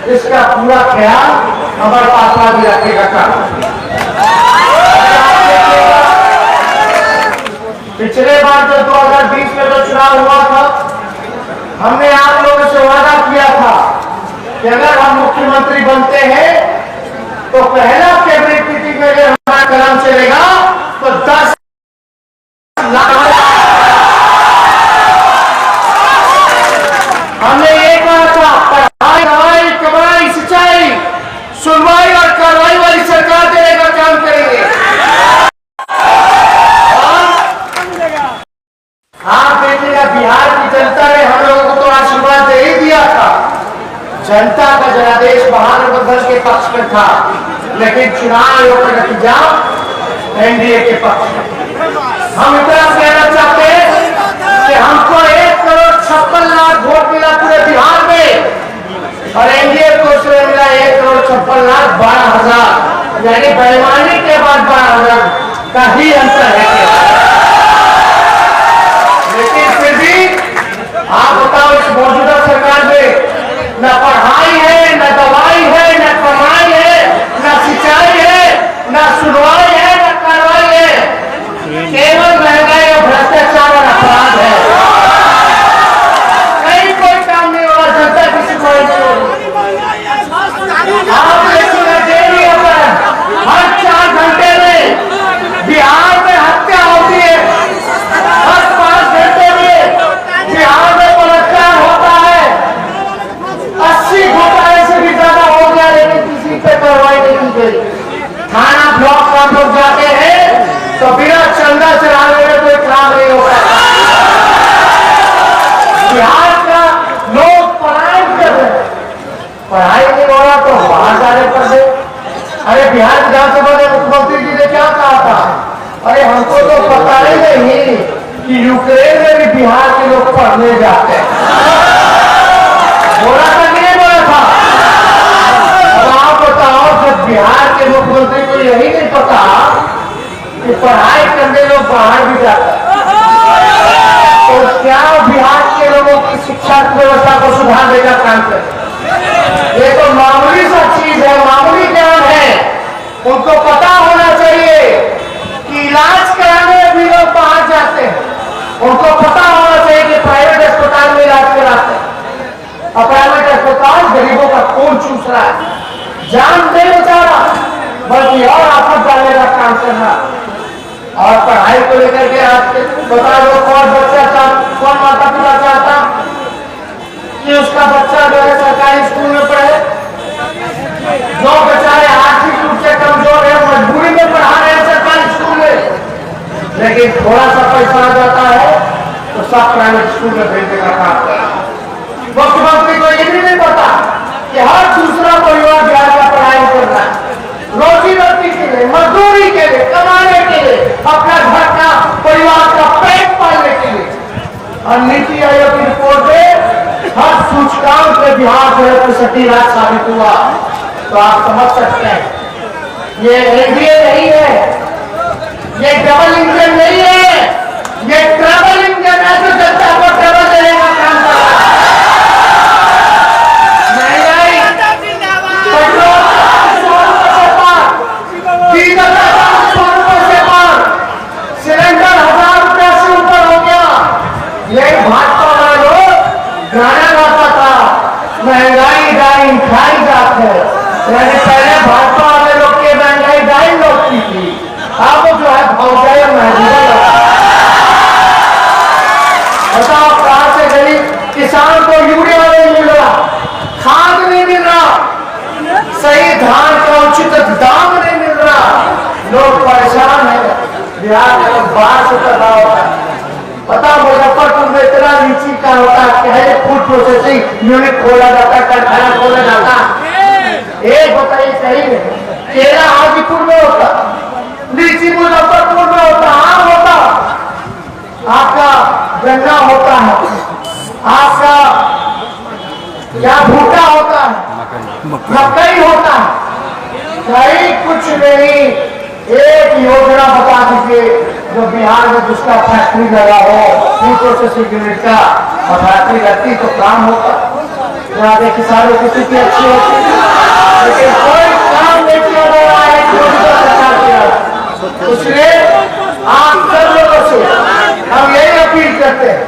इसका पूरा ख्याल अमर पात्रा भी रखेगा। पिछले बार जो 2020 में जो चुनाव हुआ था, हमने आप लोगों से वादा किया था कि अगर हम मुख्यमंत्री बनते हैं तो पहला कैबिनेट मीटिंग में अगर हमारा कदम चलेगा तो 10 लाख। हमने ये कहा था, पढ़ाई, दवाई, कमाई, सिंचाई, सुनवाई और कार्रवाई वाली सरकार देने का काम करेंगे। आप देखिएगा, बिहार की जनता ने हम लोगों को तो आशीर्वाद दे ही दिया था। जनता का जनादेश महागठबंधन के पक्ष में था, लेकिन चुनाव आयोग का नतीजा एनडीए के पक्ष में। हम इतना कहना चाहते हैं कि हमको 1,56,00,000 वोट मिला पूरे बिहार में और एनडीए को उसमें मिला 1,56,12,000, यानी बेईमानी के बाद 12,000 का ही अंतर है। लेकिन फिर भी आप बताओ, इस मौजूदा सरकार में न पढ़ाई है, न दवाई है, न कमाई है, न सिंचाई है, न सुनवाई है, न कार्रवाई है, केवल महंगाई और भ्रष्टाचार और अपराध है। कहीं कोई काम नहीं होगा, जनता की सुनवाई नहीं होगी। आप देखिए, डेली हर 4 घंटे में बिहार में हत्या होती है, हर 5 घंटे में बिहार में बलात्कार होता है। 80 घोटाले से भी ज्यादा हो गया, लेकिन किसी पे कार्रवाई नहीं की गई। थाना ब्लॉक का लोग जाते हैं तो बिना चंदा चढ़ाने में कोई काम नहीं होता। बिहार का लोग पढ़ाई कर रहे हैं, पढ़ाई नहीं हो रहा तो बाहर जाने पर दे। अरे बिहार विधानसभा में मुख्यमंत्री जी ने क्या कहा था, अरे हमको तो पता ही नहीं कि यूक्रेन में भी बिहार के लोग पढ़ने जाते हैं। बोला था नहीं बोला था? अब आप बताओ, जब बिहार के मुख्यमंत्री को यही नहीं पता कि पढ़ाई करने लोग बाहर भी जाते हैं, तो क्या बिहार के लोगों की शिक्षा व्यवस्था को सुधारने का काम करें? ये तो मामूली सा चीज है, मामूली ज्ञान है। उनको पता होना चाहिए कि इलाज कराने भी लोग बाहर जाते हैं। उनको पता होना चाहिए कि प्राइवेट अस्पताल में इलाज कराते हैं और प्राइवेट अस्पताल गरीबों का खून चूस रहा है, जान नहीं बचा रहा, बल्कि और आफत डालने का काम कर रहा। और पढ़ाई को लेकर के आज बता दो, कौन बच्चा कौन माता पिता चाहता कि उसका बच्चा जो है सरकारी स्कूल में पढ़े? जो बेचारे आर्थिक रूप से कमजोर है, मजबूरी में पढ़ा रहे हैं सरकारी स्कूल में, लेकिन थोड़ा सा पैसा आ जाता है तो सब प्राइवेट स्कूल में भेजने का काम कर रहा है। मुख्यमंत्री को ये भी नहीं पता कि हर दूसरा परिवार बिहार का पढ़ाई कर रहा है, रोजी रोटी के लिए, मजदूरी के लिए, कमाने के लिए, अपना घर का परिवार का पेट पालने के लिए। और नीति आयोग की रिपोर्ट में हर सूचकांक में बिहार जो है 65 साबित हुआ। तो आप समझ सकते हैं, ये एनडीए नहीं है, ये डबल इंजन नहीं है, ये ट्रबल इंजन है जो जनता को ट्रबल देने का काम कर रहा है। महंगाई, पेट्रोल 100 रुपए से पार, डीजल 100 रुपए से पार, सिलेंडर 1000 रुपए से ऊपर हो गया। यही भाजपा वाले लोग गाना गाता था, महंगाई डाइन खाई जाते हैं, यानी पहले भाजपा वाले लोग के महंगाई डाइन लोग की थी, अब जो है भौजाई महंगाई। बताओ कहां से गरीब किसान को यूरिया नहीं मिल रहा, खाद नहीं मिल रहा, सही धान का उचित दाम नहीं मिल रहा, लोग परेशान है। बिहार में लोग बाहर से कर रहा होता है। पता मुजफ्फरपुर में इतना लीची का होता है, फूड प्रोसेसिंग यूनिट खोला जाता, कारखाना खोला जाता। एक बताइए सही है, केला हाजीपुर में होता, लीची मुजफ्फरपुर में होता, आम होता, आपका गन्ना होता है, आपका क्या भुट्टा होता है, मकई होता है, कहीं कुछ नहीं। एक योजना बता दीजिए जो बिहार में जिसका फैक्ट्री लगा हो, फूड प्रोसेसिंग यूनिट का, और फैक्ट्री लगती तो काम होता। आगे किसानों की स्थिति अच्छी होती है, लेकिन कोई काम नहीं किया जा रहा है सरकार किया। इसलिए आप सब लोगों से हम यही अपील करते हैं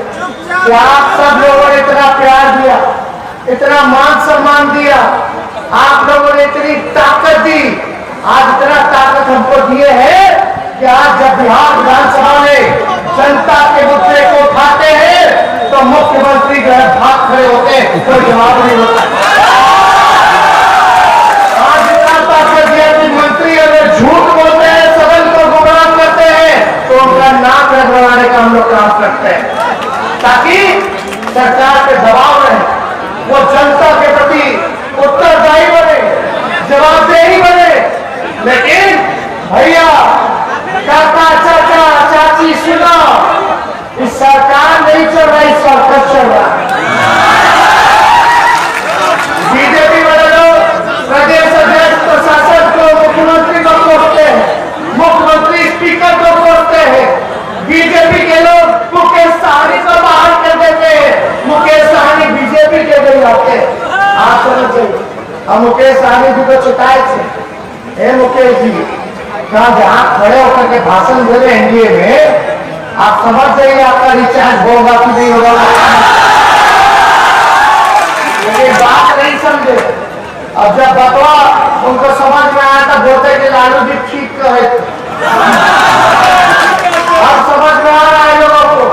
कि आप सब लोगों ने इतना प्यार दिया, इतना मान सम्मान दिया, आप लोगों ने इतनी ताकत दी, आज इतना ताकत हमको दिए है कि आज जब बिहार विधानसभा में जनता के मुद्दे को उठाते हैं तो मुख्यमंत्री जो है भाग खड़े होते हैं, कोई जवाब नहीं होता। आज इतना ताकत दिया कि मंत्री अगर झूठ बोलते हैं, सदन को गुमराह करते हैं, तो उनका नाम रखवाने का हम लोग काम करते हैं ताकि सरकार पे दबाव रहे, वो जनता के प्रति उत्तरदायी बने, जवाबदेही बने। लेकिन भैया, काका, चाचा, चाची, सुनो, इस सरकार नहीं चल रही, सर्कस चल रहा है। बीजेपी वाले लोग प्रदेश अध्यक्ष, प्रशासन को, मुख्यमंत्री को कोसते हैं, मुख्यमंत्री स्पीकर को कोसते हैं। बीजेपी के लोग मुकेश सहनी को बाहर कर देते हैं, मुकेश सहनी बीजेपी के लिए आते हैं। आप समझ जाइए, हम मुकेश सहनी जी को चुकाए थे, हे मुकेश जी, जहां खड़े होकर के भाषण दे रहे एनडीए में, आप समझ जाइए आपका रिचार्ज होगा कि नहीं होगा। लेकिन बात नहीं समझे, अब जब बतवा उनको समझ में आया तो बोलते कि लालू जी ठीक कहे। अब समझ में आ रहा है लोगों को,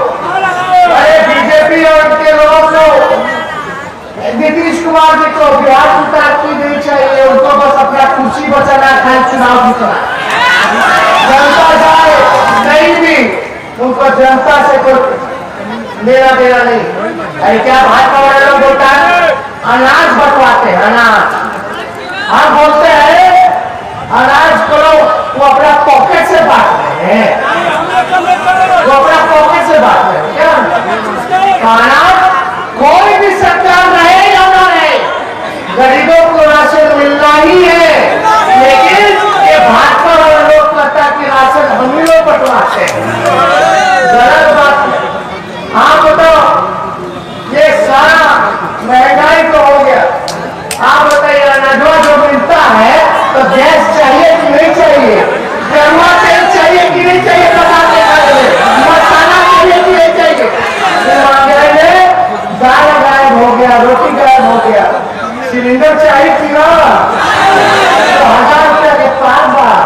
अरे बीजेपी और उनके लोगों को, नीतीश कुमार जी को बिहार की तरक्की नहीं चाहिए, उनको बस अपना कुर्सी बचाना है, चुनाव जीतना। जनता जाए नहीं भी, उनको जनता से कोई लेना देना नहीं। अरे क्या भाजपा वाले लोग बोलता है अनाज बंटवाते हैं, अनाज हम बोलते हैं अनाज को वो अपना पॉकेट से बांट रहे हैं, वो अपना पॉकेट से बांट रहे हैं। क्या अनाज कोई भी सरकार रहे या ना रहे, गरीबों को राशन मिलना ही है। लेकिन ये भाजपा वाले लोग कहता है कि राशन हम ही लोग बंटवाते हैं, गलत बात है। आप बताओ, ये सारा महंगाई तो हो गया, आप बताइए अनाजवा जो मिलता है तो गैस चाहिए कि नहीं चाहिए, गरवा तेल चाहिए कि नहीं चाहिए, बताते मसाला चाहिए कि नहीं चाहिए। महंगाई में दाल गायब हो गया, रोटी गायब हो गया, सिलेंडर चाहिए कि ना, 1000 रुपया के पार बार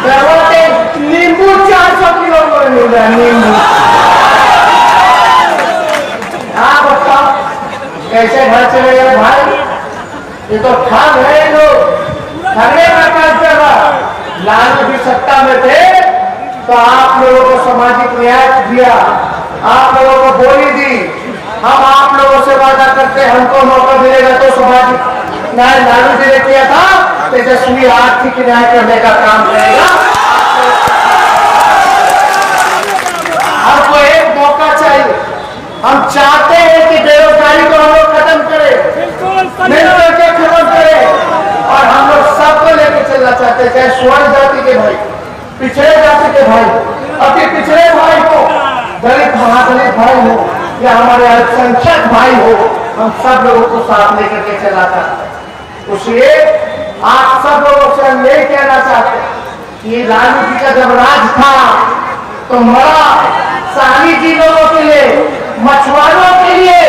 गरवा तेल, नींबू 400 किलो में मिल रहा है, नींबू। हाँ बताओ कैसे घर चलेगा भाई, ये तो ठग है लोग, ठगने का काम कर रहा। लालू जी सत्ता में थे तो आप लोगों को सामाजिक न्याय दिया, आप लोगों को बोली दी, हम आप लोगों से वादा करते हैं हमको मौका मिलेगा तो सामाजिक न्याय लालू जी ने किया था, तेजस्वी आर्थिक न्याय करने का काम करेगा। हमको एक मौका चाहिए, हम चाहते हैं कि बेरोजगारी को हम लोग खत्म करें, मिलकर के खत्म करें, और हम लोग सबको लेकर चलना चाहते हैं, चाहे स्वर्ण जाति के भाई, पिछड़े जाति के भाई, अति पिछड़े भाई हो, दलित महादलित भाई हो या हमारे अल्पसंख्यक भाई हो, हम सब लोगों को साथ लेकर के चलना चाहते हैं। इसलिए आप सब लोगों से हम यही कहना चाहते हैं कि लालू जी का जब राज था तो मरा सहनी जी लोगों के लिए, मछुआरों के लिए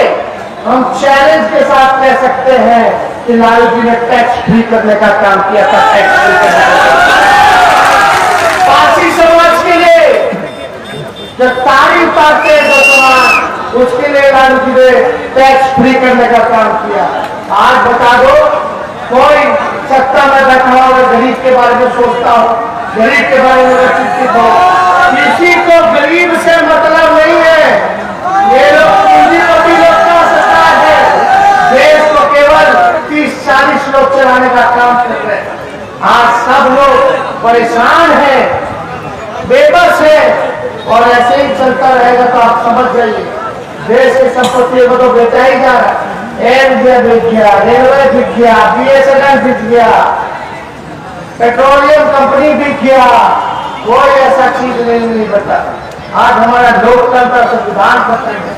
हम चैलेंज के साथ कह सकते हैं कि लालू जी ने टैक्स फ्री करने का काम किया था, टैक्स फ्री करने का। पारसी समाज के लिए जो तारीफ पाते हैं जो समाज, उसके लिए लालू जी ने टैक्स फ्री करने का काम किया। आज बता दो, कोई सत्ता में बैठा हो और गरीब के बारे में सोचता हो, गरीब के बारे में चिंतित हो, किसी को गरीब से मतलब नहीं है। ये लोग पूंजीपति लोग का सरकार है, देश को केवल 30-40 लोग चलाने का काम कर रहे हैं। आज सब लोग परेशान हैं, बेबस है, और ऐसे ही चलता रहेगा तो आप समझ जाइए देश की संपत्ति को तो बेचा ही जा रहा है। एयर इंडिया बिक गया, रेलवे बिक गया, BSNL बिक गया, पेट्रोलियम कंपनी बिक गया, कोई ऐसा चीज नहीं बता। आज हमारा लोकतंत्र संविधान खतरे में,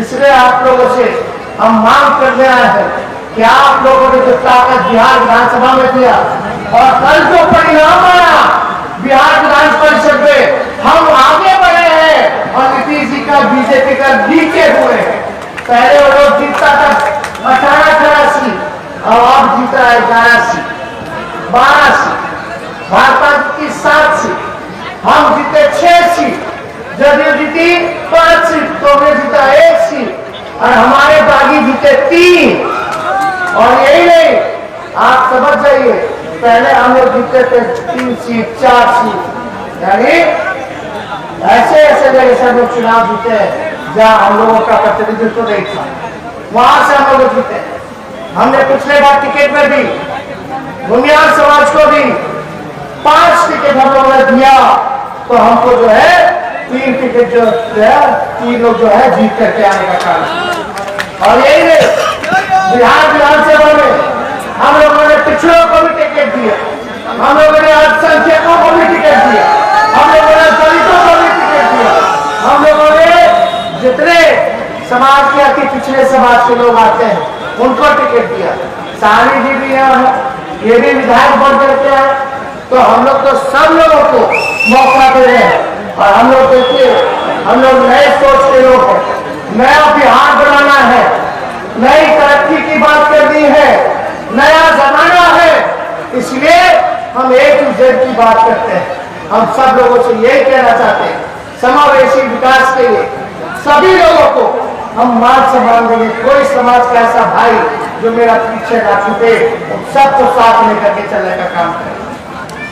इसलिए आप लोगों से हम मांग करने आए हैं कि आप लोगों ने जो ताकत बिहार विधानसभा में दिया और कल जो परिणाम आया बिहार विधान परिषद में, हम आगे बढ़े हैं और नीतीश जी का बीजेपी का नीचे हुए हैं। पहले वो लोग जीतता था 18 सीट और अब जीता है 11 सीट, 12 सीट, भाजपा की 7 सीट, हम जीते 6 सीट, जदयू जीती 5 सीट, कांग्रेस जीता 1 सीट और हमारे बागी जीते 3। और यही नहीं, आप समझ जाइए, पहले हम लोग जीते थे 3 सीट 4 सीट, यानी ऐसे ऐसे जगह से हम लोग चुनाव जीते हैं जहां हम लोगों का प्रतिनिधित्व नहीं था, वहां से हम लोग जीते। हमने पिछले बार टिकट में भी भूमिहार समाज को भी 5 टिकट हम लोगों ने दिया, तो हमको जो है 3 टिकट जो है 3 लोग जो है जीत करके आने का काम। और यही नहीं, बिहार विधानसभा में हम लोगों ने पिछड़ों को भी टिकट दिया, हम लोगों ने अल्पसंख्यकों को भी टिकट दिया, हम लोगों ने दलितों को भी टिकट दिया, हम लोगों ने जितने समाज के अति पिछड़े समाज के लोग आते हैं उनको टिकट दिया। सानी जी भी है, ये भी विधायक बन करके आए, तो हम लोग तो सब लोगों को मौका दे रहे हैं। और हम लोग देखिए, हम लोग नए सोच के लोग हैं, नया बिहार बनाना है, नई तरक्की की बात करनी है, नया जमाना है, इसलिए हम एक दूसरे की बात करते हैं। हम सब लोगों से यही कहना चाहते हैं, समावेशी विकास के लिए सभी लोगों को हम मान सम्मान देंगे। कोई समाज का ऐसा भाई जो मेरा पीछे ना छूटे, सबको साथ लेकर के चलने का काम करें।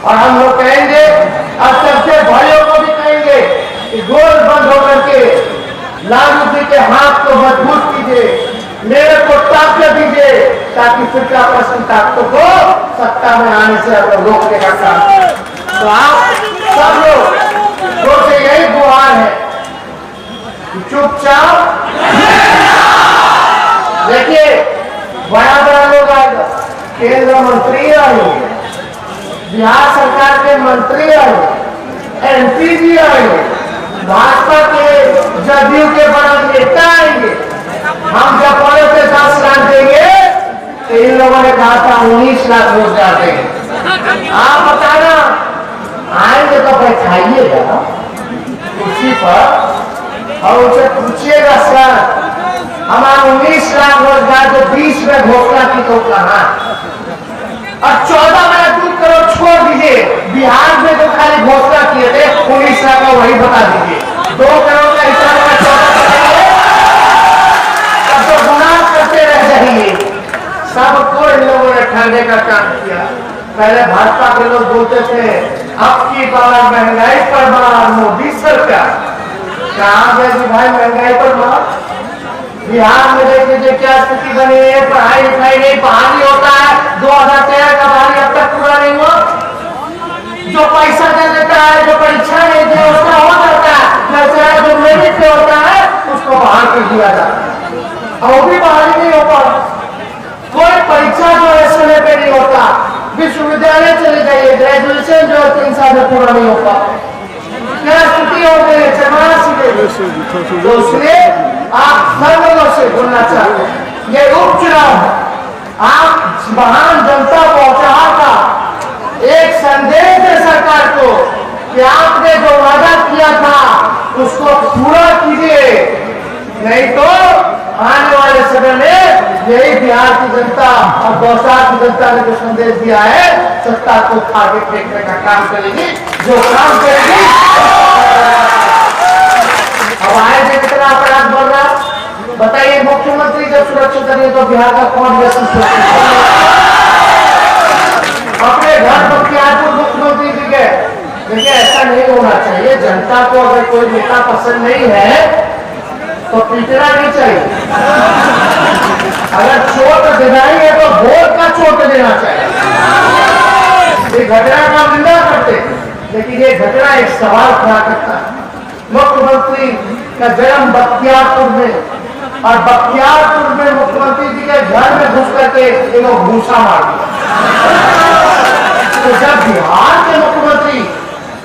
और हम लोग कहेंगे, अब सबके भाइयों को भी कहेंगे कि गोल बंद होकर के लालू जी के हाथ को मजबूत कीजिए, मेरे को ताकत दीजिए, ताकि फिर आपस ताकतों को सत्ता में आने से रोकने का काम। तो आप सब लोग से यही गुहार है कि चुपचाप देखिए, बड़ा बड़ा लोग आएगा, केंद्र मंत्री आएंगे, बिहार सरकार के मंत्री आएंगे, एमपी जी आएंगे, भाजपा के जदयू के बड़े नेता आएंगे। हम जब बड़े पे 10 लाख देंगे तो इन लोगों ने कहा था 19 लाख रोजगार देंगे। आप बताना, आएंगे तो बैठाइएगा कुर्सी पर और उनसे पूछिएगा, सर हमारा 19 लाख रोजगार जो 20 में घोषणा की तो कहा, और 14 में 2 करोड़ छोड़ दीजिए, बिहार में जो खाली घोषणा किए थे 19 लाख का वही बता दीजिए, 2 करोड़ का हिसाब का 14 तो गुनाह करते रह जाइए। सबको इन लोगों ने ठहरने का काम किया। पहले भाजपा के लोग बोलते थे अब की बार महंगाई पर मार मोदी सरकार, कहाँ गए भाई महंगाई पर मार? बिहार में देख लीजिए क्या स्थिति बनी है, पढ़ाई लिखाई नहीं, बहाली होता है, 2013 का बहाली अब तक पूरा नहीं हुआ। जो पैसा दे देता है, जो परीक्षा नहीं दे उसका हो जाता है, जो मेरिट पे होता है उसको बहाल कर दिया जाता है, और वो भी बहाली नहीं हो पाता। कोई परीक्षा जो है समय पे नहीं होता, विश्वविद्यालय चले जाइए, ग्रेजुएशन जो 3 साल में पूरा नहीं हो पाता। क्या स्थिति हो गई है तो इसलिए आप सब लोगों से बोलना चाहते हैं, ये उपचुनाव है, आप महान जनता को चाहता एक संदेश दे सरकार को कि आपने जो वादा किया था उसको पूरा कीजिए, नहीं तो आने वाले समय में यही बिहार की जनता और गौशाल की जनता ने जो संदेश दिया है, सत्ता को खा के फेंकने का काम करेगी, जो काम करेगी। अब आए थे कितना अपराध बढ़ रहा, बताइए, मुख्यमंत्री जब सुरक्षित करिए तो बिहार का कौन व्यक्ति अपने घर बख्तियारपुर मुख्यमंत्री जी के? देखिए ऐसा नहीं होना चाहिए, जनता को अगर कोई नेता पसंद नहीं है तो पीटना नहीं चाहिए, अगर चोट देना ही है तो वोट का चोट देना चाहिए। ये घटना का निंदा करते, लेकिन ये घटना एक सवाल खड़ा करता है। मुख्यमंत्री का जन्म बख्तियारपुर में, और बख्तियारपुर में मुख्यमंत्री जी के घर में घुस करके ये लोग भूसा मार दिया। तो जब बिहार के मुख्यमंत्री,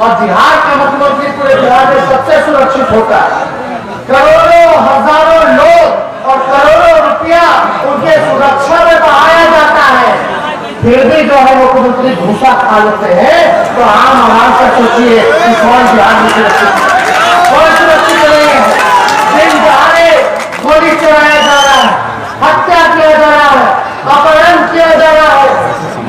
और बिहार का मुख्यमंत्री पूरे बिहार में सबसे सुरक्षित होता है, करोड़ों हजारों लोग और करोड़ों रुपया उनके सुरक्षा में बढ़ाया जाता है, फिर भी जो है मुख्यमंत्री घूसा खा लेते हैं, तो आम आवाम से सोचिए कि कौन बिहार में सुरक्षित नहीं है। दिन दहाड़े गोली चलाया जा रहा है, हत्या किया जा रहा है, अपहरण किया जा रहा है।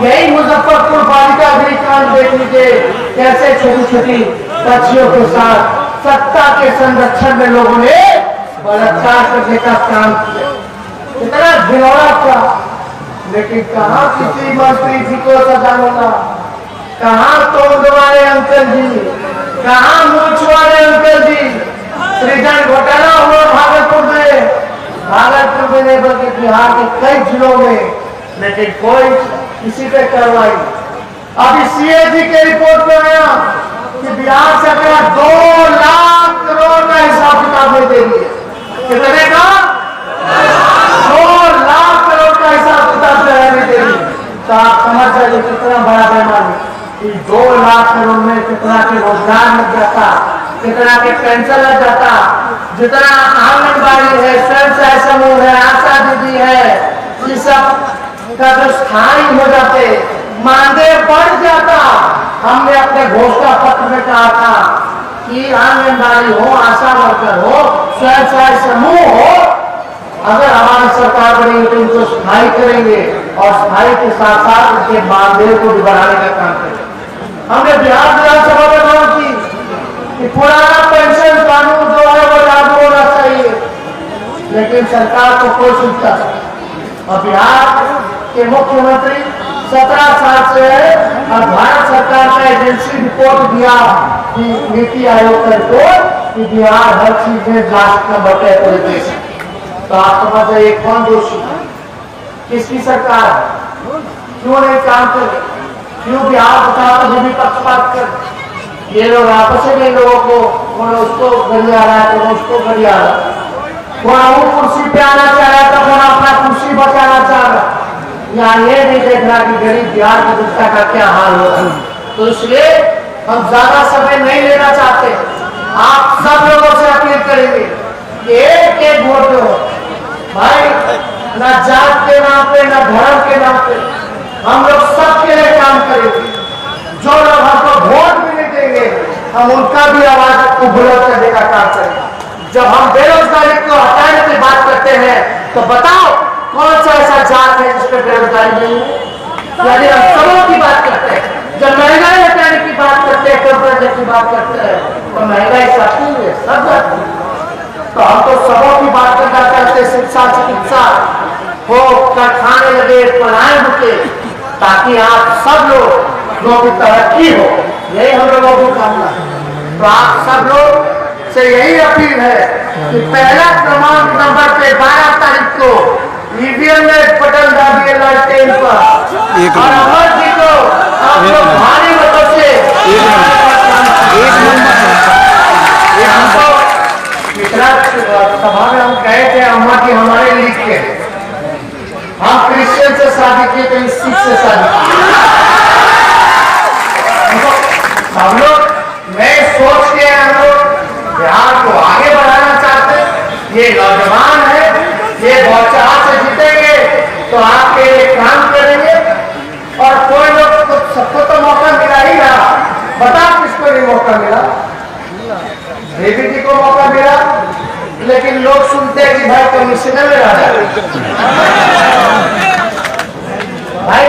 यही मुजफ्फरपुर बालिका गृह कांड देख लीजिए, कैसे छोटी छोटी बच्चियों के साथ सत्ता के संरक्षण में लोगों ने बलात्कार करने का काम किया, इतना घिनौना था। लेकिन कहाँ किसी मंत्री जी को सजा मिला, कहाँ तोड़ वाले अंकल जी, कहाँ मूछ वाले अंकल जी। सृजन घोटाला हुआ भागलपुर में नहीं बल्कि बिहार के कई जिलों में, लेकिन कोई किसी पे कार्रवाई। अभी सीएजी के रिपोर्ट में आया कि बिहार सरकार 2 लाख करोड़ का हिसाब किताब नहीं दे रही है। कितने का? 2 लाख करोड़ का हिसाब किताब नहीं दे रही। तो आप समझ जाइए कितना बड़ा बेईमानी कि 2 लाख करोड़ में कितना के रोजगार लग जाता, कितना के पेंशन लग जाता, जितना आंगनबाड़ी है, स्वयं सहायता समूह है, आशा दीदी है, ये सब का जो स्थायी हो जाते, मानदेय बढ़ जाता। हमने अपने घोषणा पत्र में कहा था कि आंगनबाड़ी हो, आशा वर्कर हो, स्वयं सहायता समूह हो, अगर हमारी सरकार बनेगी तो उनको स्थायी करेंगे और स्थायी के साथ साथ उनके मानदेय को भी बढ़ाने का काम करेंगे। हमने बिहार विधानसभा में मांग की कि पुराना पेंशन कानून जो है वो लागू होना चाहिए, लेकिन सरकार को कोई सुनता नहीं। और बिहार के मुख्यमंत्री 17 साल से है और भारत सरकार का एजेंसी रिपोर्ट दिया कि नीति आयोग का रिपोर्ट कि बिहार हर चीज में लास्ट नंबर पे पूरे देश है। तो आप समझ जाइए कौन दोषी, किसकी सरकार, क्यों नहीं काम कर रही, क्यों बिहार सरकार को भी पक्षपात कर। ये लोग आपस में लोगों को कौन उसको गरिया रहा है, कौन उसको गरिया रहा है, कौन वो कुर्सी पे आना चाह रहा है तो कौन अपना कुर्सी बचाना चाह रहा है। यहाँ ये नहीं देख रहा कि गरीब बिहार की जनता का क्या हाल हो रहा है। तो इसलिए हम ज्यादा समय नहीं लेना चाहते, आप सब लोगों से अपील करेंगे कि एक एक वोट दो भाई, ना जात के नाम पे, ना धर्म के नाम पे, हम लोग सबके लिए काम करेंगे। जो लोग हमको वोट भी नहीं देंगे, हम उनका भी आवाज को बुलंद करने का काम करेंगे। जब हम बेरोजगारी को हटाने की बात करते हैं तो बताओ कौन सा ऐसा जात है जिसमें बेरोजगारी नहीं है? यदि हम सबों की बात करते हैं, जब महंगाई हटाने की बात करते हैं, कम करने की बात करते हैं, तो महंगाई सबकी है, सब जाती है। तो हम तो सबों की बात करना चाहते हैं, शिक्षा चिकित्सा हो, कारखाने लगे, पढ़ाई रुके, ताकि आप सब लोग की तरक्की हो, यही हम लोगों को कामना है। तो आप सब लोग से यही अपील है कि पहला क्रमांक नंबर पे 12 तारीख को ईवीएम में बटन दाबिए लालटेन पर, और अमर जी को आप लोग भारी मतों से पिछला सभा में हम कहे थे अम्मा जी हमारे लीग के, हम क्रिश्चियन से शादी किए तो इस सिख से शादी की। हम लोग नए सोच के हम लोग बिहार को आगे बढ़ाना चाहते हैं। ये नौजवान है, ये बहुत चाह से जीतेंगे तो आपके लिए काम करेंगे। और कोई लोग तो सबको तो मौका मिला ही रहा, बताओ किसको नहीं मौका मिला? देवी जी को मौका मिला, लेकिन लोग सुनते हैं कि भाई कमिश्नर में रह जाए। भाई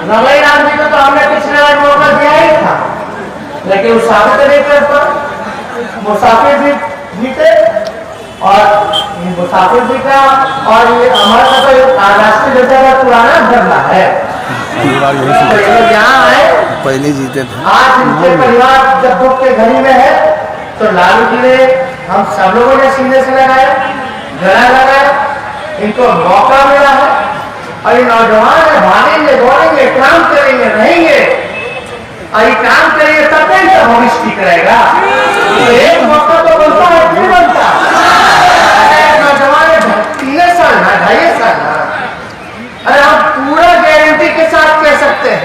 रवै राम जी को तो हमने पिछले बार मौका दिया ही था, लेकिन वो साबित नहीं करता। मुसाफिर जी जीते और मुसाफिर जी का और ये हमारा तो राष्ट्रीय जनता का पुराना धरना है, तो ये यहाँ है पहले जीते थे। आज इनके परिवार जब दुख के घड़ी में है तो लालू जी ने, हम सब लोगों ने सीने से लगाया, गला लगाया, इनको मौका मिला है और ये नौजवान है, भागेंगे, दौड़ेंगे, काम करेंगे, रहेंगे और ये काम करेंगे तब नहीं तो भविष्य ठीक रहेगा। तो एक मौका तो बनता है, क्यों बनता? नौजवान है 3 साल ना 2.5 साल ना, अरे हम पूरा गारंटी के साथ कह सकते हैं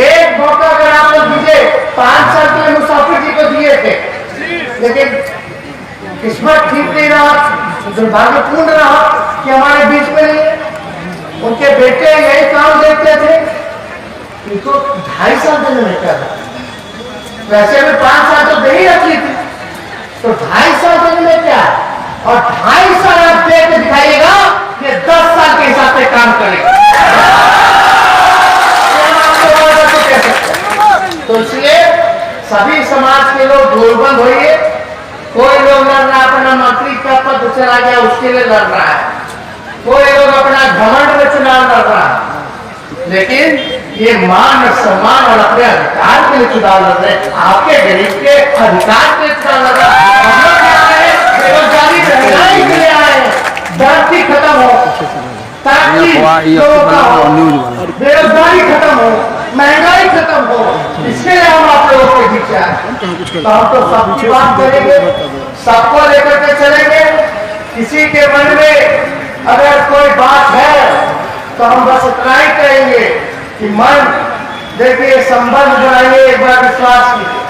एक मौका अगर आप लोग दीजिए, 5 साल के मुसाफिर जी को दिए थे, लेकिन किस्मत ठीक नहीं रहा, दुर्भाग्यपूर्ण रहा कि हमारे बीच में नहीं है। बेटे यही काम देखते थे। इनको 2.5 साल देने में क्या था? वैसे में 5 साल तो दे ही रखी थी, तो 2.5 साल देने में क्या? और 2.5 साल आप दे के दिखाइएगा कि 10 साल के हिसाब से काम करेगा। तो इसलिए सभी समाज के लोग गोलबंद होइए। कोई लोग लड़ रहा है अपना मंत्री का पद चला गया उसके लिए लड़ रहा है, कोई लोग अपना घमंड में चुनाव लड़ रहा है, लेकिन ये मान सम्मान और अपने अधिकार के लिए चुनाव लड़ रहे हैं। आपके गरीब के अधिकार के लिए चुनाव लड़ रहा है। हम लोग क्या आए? बेरोजगारी महंगाई के लिए आए, धरती खत्म हो ताकि बेरोजगारी खत्म हो, महंगाई खत्म हो, इसके लिए हम आप लोगों के बीच आए। तो हम तो सबकी बात करेंगे, सबको लेकर के चलेंगे। किसी के मन में अगर कोई बात है तो हम बस इतना ही कहेंगे कि मन देखिए संबंध बनाइए, एक बार विश्वास कीजिए।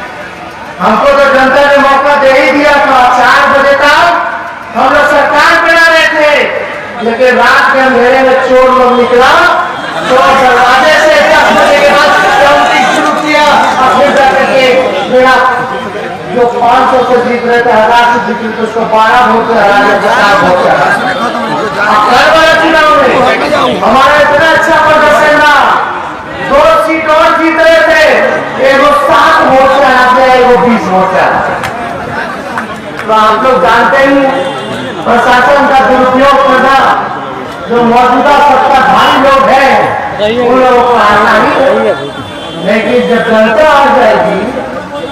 हमको तो जनता ने मौका दे ही दिया था, 4 बजे तक हम लोग सरकार बना रहे थे, लेकिन रात के अंधेरे में चोर लोग निकला, चोर दरवाजे से 10 बजे के बाद शुरू किया। अपने जाकर के मेरा जो 500 से जीत रहे थे, 1000 से जीत रहे थे, उसको 12 वोट से हरा दिया, 50 वोट से हरा दिया। चुनाव में हमारा इतना अच्छा प्रदर्शन रहा, 2 सीट और जीत रहे थे, एगो 7 वोट से हरा दिया, एगो 20 वोट से हरा दिया। तो आप लोग जानते ही प्रशासन का दुरुपयोग करना, जो मौजूदा सत्ताधारी लोग हैं उन लोगों को आना ही, लेकिन जब जनता आ जाएगी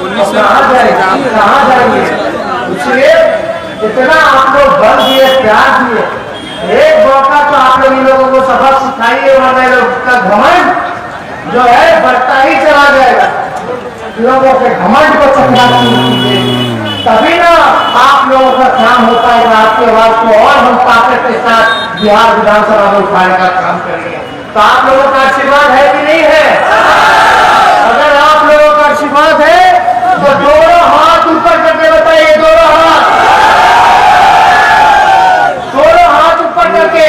तो कहाँ जाएगी, कहाँ जाएगी? इसलिए इतना आप लोग बल दिए, प्यार दिए, एक मौका तो आप लोग इन लोगों को सबक सिखाइए, वरना लोग का घमंड जो है बढ़ता ही चला जाएगा। लोगों के घमंड को चकना कीजिए, तभी ना आप लोगों का काम हो पाएगा। आपकी आवाज को और हम ताकत के साथ बिहार विधानसभा में उठाने का काम करेंगे। तो आप लोगों का आशीर्वाद है कि नहीं है? अगर आप लोगों का आशीर्वाद है तो दोनों हाथ ऊपर करके बताइए, दोनों हाथ ऊपर करके।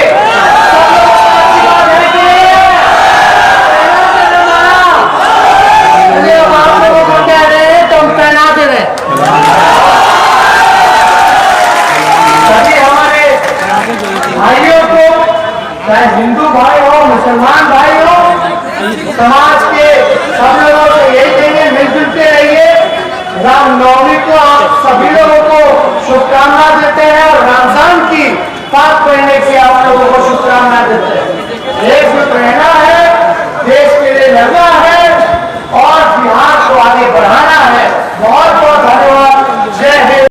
आशीर्वाद है कि नहीं है? आप लोगों को कह रहे हैं तो हम पहना दे रहे हैं। सभी हमारे भाइयों को, चाहे हिंदू भाई हो, मुसलमान भाई हो, समाज के सब लोगों को यही कहेंगे, मिलजुल के रहिए। रामनवमी को आप सभी लोगों को शुभकामना देते हैं और रमजान की पाक महीने की